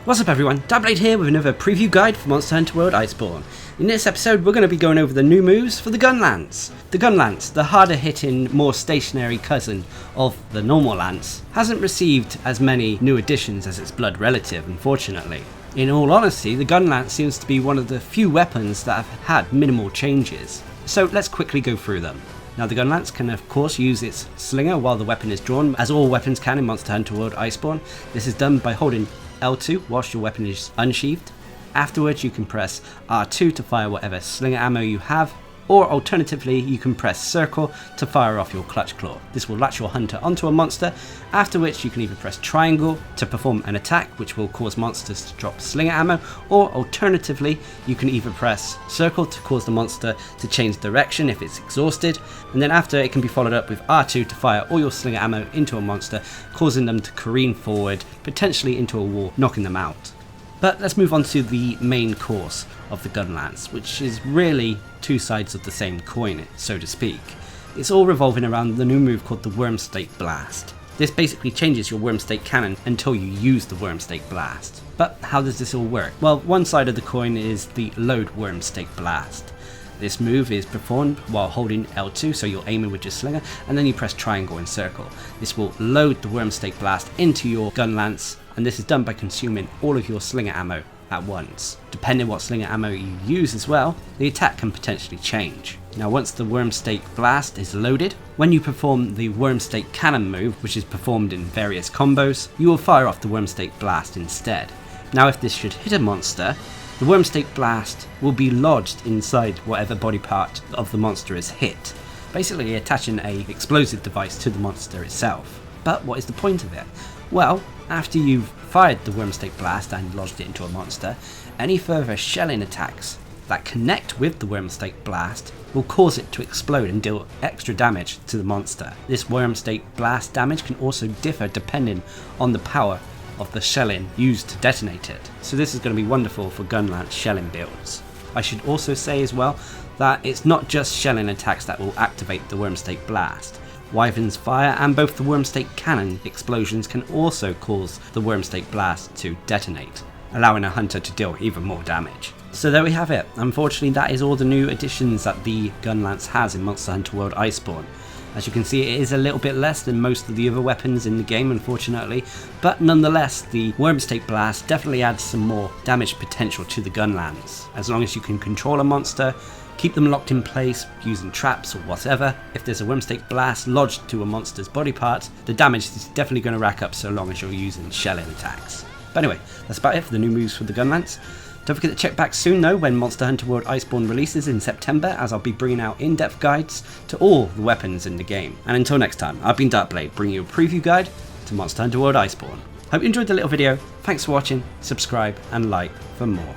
What's up everyone, Darcblade here with another preview guide for Monster Hunter World Iceborne. In this episode we're going to be going over the new moves for the Gunlance. The Gunlance, the harder hitting, more stationary cousin of the normal lance, hasn't received as many new additions as its blood relative, unfortunately. In all honesty, the Gunlance seems to be one of the few weapons that have had minimal changes. So let's quickly go through them. Now the Gunlance can of course use its slinger while the weapon is drawn, as all weapons can in Monster Hunter World Iceborne. This is done by holding L2 whilst your weapon is unsheathed. Afterwards you can press R2 to fire whatever slinger ammo you have, or alternatively you can press circle to fire off your clutch claw. This will latch your hunter onto a monster, after which you can either press triangle to perform an attack which will cause monsters to drop slinger ammo, or alternatively you can either press circle to cause the monster to change direction if it's exhausted, and then after it can be followed up with R2 to fire all your slinger ammo into a monster, causing them to careen forward, potentially into a wall, knocking them out. But let's move on to the main course of the Gunlance, which is really two sides of the same coin, so to speak. It's all revolving around the new move called the WYRMSTAKE Blast. This basically changes your WYRMSTAKE cannon until you use the WYRMSTAKE Blast. But how does this all work? Well, one side of the coin is the load WYRMSTAKE Blast. This move is performed while holding L2, so you're aiming with your slinger, and then you press triangle and circle. This will load the WYRMSTAKE Blast into your Gunlance, and this is done by consuming all of your slinger ammo at once. Depending what slinger ammo you use as well, the attack can potentially change. Now once the WYRMSTAKE Blast is loaded, when you perform the WYRMSTAKE Cannon move, which is performed in various combos, you will fire off the WYRMSTAKE Blast instead. Now if this should hit a monster, the WYRMSTAKE Blast will be lodged inside whatever body part of the monster is hit, basically attaching a explosive device to the monster itself. But what is the point of it? Well, after you've fired the WYRMSTAKE Blast and lodged it into a monster, any further shelling attacks that connect with the WYRMSTAKE Blast will cause it to explode and deal extra damage to the monster. This WYRMSTAKE Blast damage can also differ depending on the power of the shelling used to detonate it. So this is going to be wonderful for Gunlance shelling builds. I should also say as well that it's not just shelling attacks that will activate the WYRMSTAKE Blast. Wyvern's fire and both the WYRMSTAKE cannon explosions can also cause the WYRMSTAKE Blast to detonate, allowing a hunter to deal even more damage. So there we have it. Unfortunately that is all the new additions that the Gunlance has in Monster Hunter World Iceborne. As you can see, it is a little bit less than most of the other weapons in the game, unfortunately, but nonetheless the WYRMSTAKE Blast definitely adds some more damage potential to the Gunlance. As long as you can control a monster, keep them locked in place using traps or whatever, if there's a WYRMSTAKE Blast lodged to a monster's body part, the damage is definitely going to rack up so long as you're using shelling attacks. But anyway, that's about it for the new moves for the Gunlance. Don't forget to check back soon though when Monster Hunter World Iceborne releases in September, as I'll be bringing out in-depth guides to all the weapons in the game. And until next time, I've been Darcblade, bringing you a preview guide to Monster Hunter World Iceborne. Hope you enjoyed the little video, thanks for watching, subscribe and like for more.